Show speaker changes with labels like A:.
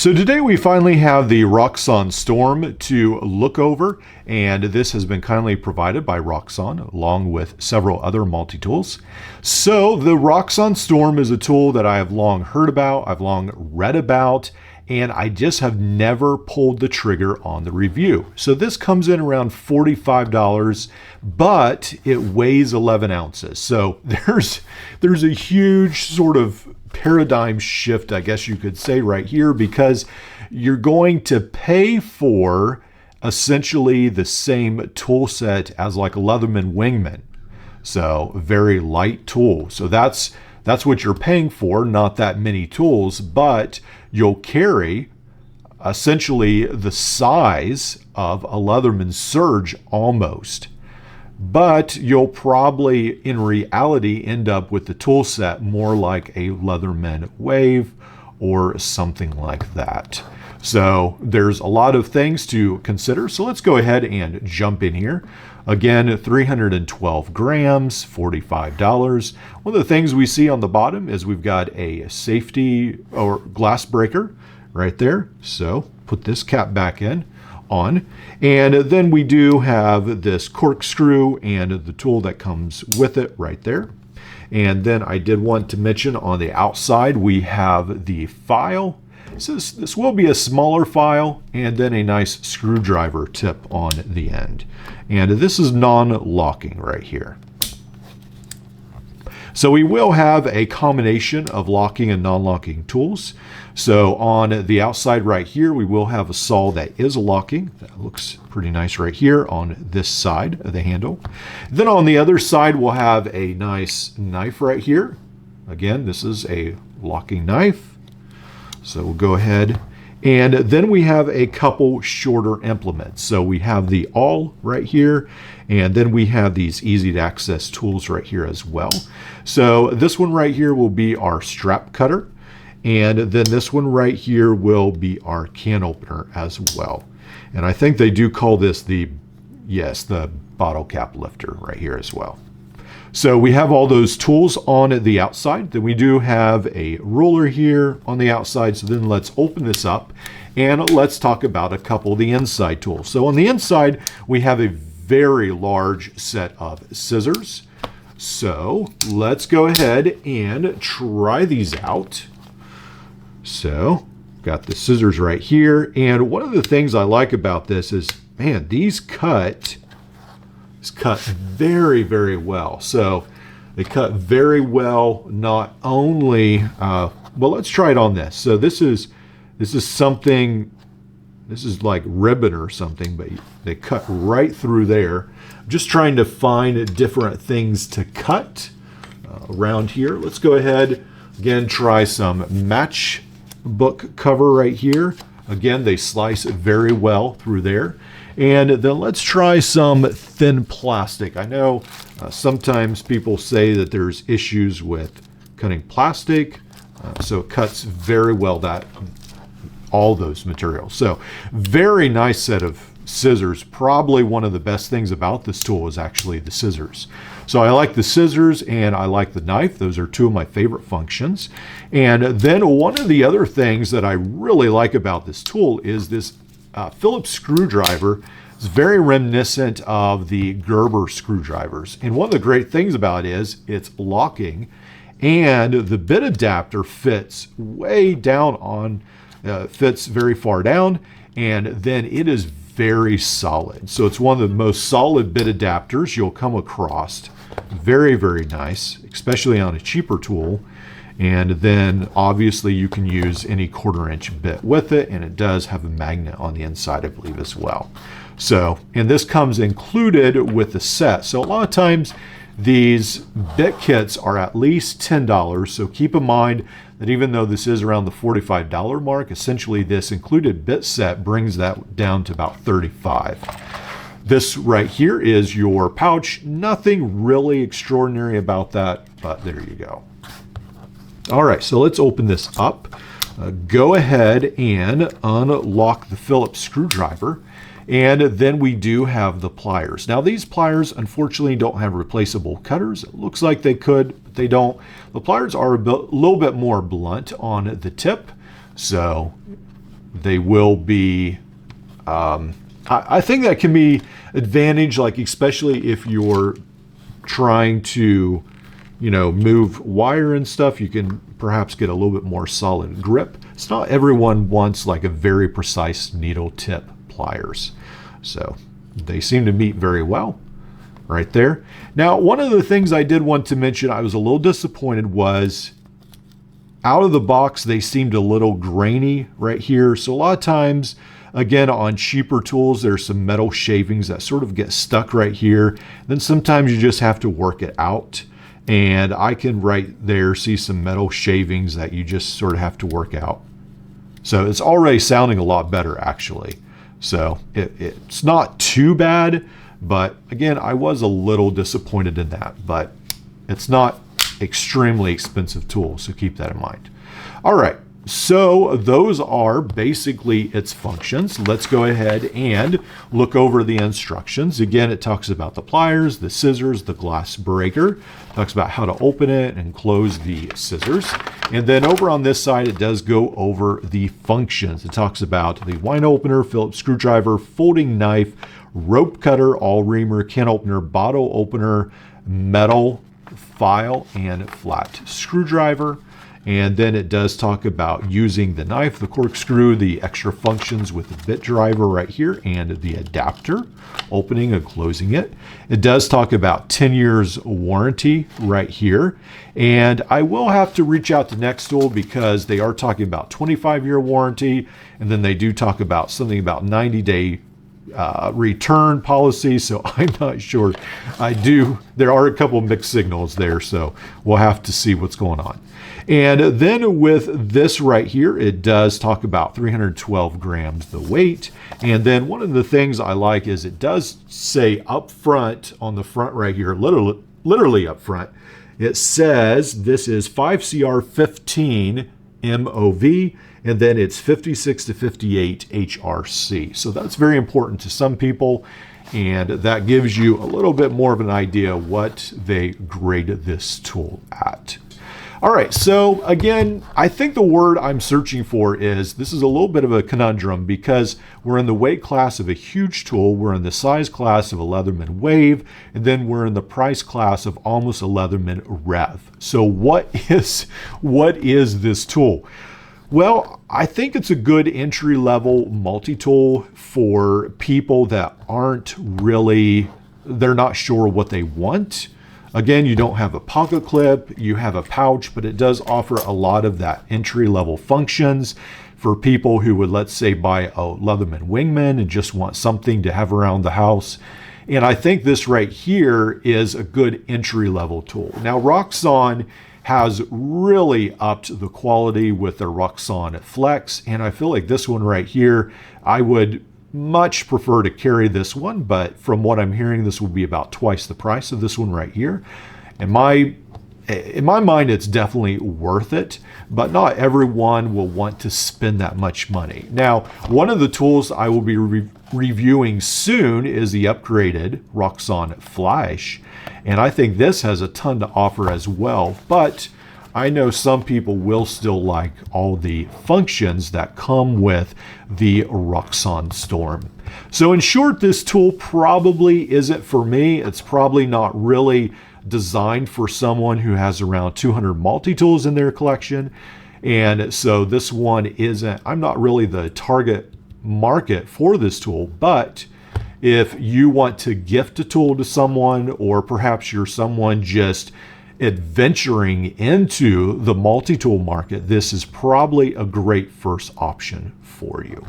A: So today we finally have the Roxon Storm to look over, and this has been kindly provided by Roxon along with several other multi-tools. So the Roxon Storm is a tool that I have long heard about, I've long read about, and I just have never pulled the trigger on the review. So this comes in around $45, but it weighs 11 ounces. So there's a huge sort of paradigm shift, I guess you could say, right here, because you're going to pay for essentially the same tool set as like a Leatherman Wingman. So very light tool. So that's what you're paying for, not that many tools, but you'll carry essentially the size of a Leatherman Surge almost. But you'll probably, in reality, end up with the tool set more like a Leatherman Wave or something like that. So there's a lot of things to consider. So let's go ahead and jump in here. Again, 312 grams, $45. One of the things we see on the bottom is we've got a safety or glass breaker right there. So put this cap back on. And then we do have this corkscrew and the tool that comes with it right there. And then I did want to mention on the outside we have the file. So this will be a smaller file, and then a nice screwdriver tip on the end. And this is non-locking right here. So we will have a combination of locking and non-locking tools. So on the outside right here, we will have a saw that is locking. That looks pretty nice right here on this side of the handle. Then on the other side, we'll have a nice knife right here. Again, this is a locking knife. So we'll go ahead. And then we have a couple shorter implements. So we have the awl right here, and then we have these easy to access tools right here as well. So this one right here will be our strap cutter, and then this one right here will be our can opener as well. And I think they do call this the bottle cap lifter right here as well. So we have all those tools on the outside. Then we do have a ruler here on the outside. So then let's open this up and let's talk about a couple of the inside tools. So on the inside, we have a very large set of scissors. So let's go ahead and try these out. So got the scissors right here. And one of the things I like about this is, man, these cut very, very well. So they cut very well, not only, well, let's try it on this. So this is something, this is like ribbon or something, but they cut right through there. I'm just trying to find different things to cut around here. Let's go ahead, again, try some matchbook cover right here. Again, they slice very well through there. And then let's try some thin plastic. I know sometimes people say that there's issues with cutting plastic, so it cuts very well all those materials. So very nice set of scissors. Probably one of the best things about this tool is actually the scissors. So I like the scissors and I like the knife. Those are two of my favorite functions. And then one of the other things that I really like about this tool is this Phillips screwdriver. Is very reminiscent of the Gerber screwdrivers. And one of the great things about it is it's locking, and the bit adapter fits way down on, fits very far down, and then it is very solid. So it's one of the most solid bit adapters you'll come across. Very, very nice, especially on a cheaper tool. And then obviously you can use any 1/4 inch bit with it, and it does have a magnet on the inside, I believe, as well. So, and this comes included with the set. So a lot of times these bit kits are at least $10. So keep in mind that even though this is around the $45 mark, essentially this included bit set brings that down to about $35. This right here is your pouch. Nothing really extraordinary about that, but there you go. All right, so let's open this up. Go ahead and unlock the Phillips screwdriver. And then we do have the pliers. Now these pliers unfortunately don't have replaceable cutters. It looks like they could, but they don't. The pliers are a little bit more blunt on the tip. So they will be, I think that can be advantage, like especially if you're trying to, move wire and stuff, you can perhaps get a little bit more solid grip. It's not everyone wants like a very precise needle tip pliers. So they seem to meet very well right there. Now, one of the things I did want to mention, I was a little disappointed, was out of the box, they seemed a little grainy right here. So a lot of times, again, on cheaper tools, there's some metal shavings that sort of get stuck right here. Then sometimes you just have to work it out. And I can right there see some metal shavings that you just sort of have to work out. So it's already sounding a lot better, actually. So it's not too bad, but again, I was a little disappointed in that, but it's not extremely expensive tool, so keep that in mind. All right, so those are basically its functions. Let's go ahead and look over the instructions. Again, it talks about the pliers, the scissors, the glass breaker. It talks about how to open it and close the scissors. And then over on this side, it does go over the functions. It talks about the wine opener, Phillips screwdriver, folding knife, rope cutter, awl reamer, can opener, bottle opener, metal file, and flat screwdriver. And then it does talk about using the knife, the corkscrew, the extra functions with the bit driver right here, and the adapter, opening and closing it. It does talk about 10 years warranty right here. And I will have to reach out to Nextool because they are talking about 25-year warranty. And then they do talk about something about 90-day return policy, so I'm not sure. There are a couple mixed signals there, so we'll have to see what's going on. And then with this right here, it does talk about 312 grams the weight. And then one of the things I like is it does say up front, on the front right here, literally up front, it says this is 5CR15 MOV, and then it's 56 to 58 HRC. So that's very important to some people, and that gives you a little bit more of an idea what they grade this tool at. All right, so again, I think the word I'm searching for is, this is a little bit of a conundrum because we're in the weight class of a huge tool, we're in the size class of a Leatherman Wave, and then we're in the price class of almost a Leatherman Rev. So what is this tool? Well, I think it's a good entry-level multi-tool for people that they're not sure what they want. Again, you don't have a pocket clip, you have a pouch, but it does offer a lot of that entry-level functions for people who would, let's say, buy a Leatherman Wingman and just want something to have around the house. And I think this right here is a good entry-level tool. Now, Roxon has really upped the quality with their Roxon Flex, and I feel like this one right here, I would much prefer to carry this one, but from what I'm hearing, this will be about twice the price of this one right here. In my mind, it's definitely worth it, but not everyone will want to spend that much money. Now, one of the tools I will be reviewing soon is the upgraded Roxon Flash, and I think this has a ton to offer as well, but I know some people will still like all the functions that come with the Roxon Storm. So in short, this tool probably isn't for me. It's probably not really designed for someone who has around 200 multi-tools in their collection. And so this one isn't, I'm not really the target market for this tool, but if you want to gift a tool to someone, or perhaps you're someone just adventuring into the multi-tool market, this is probably a great first option for you.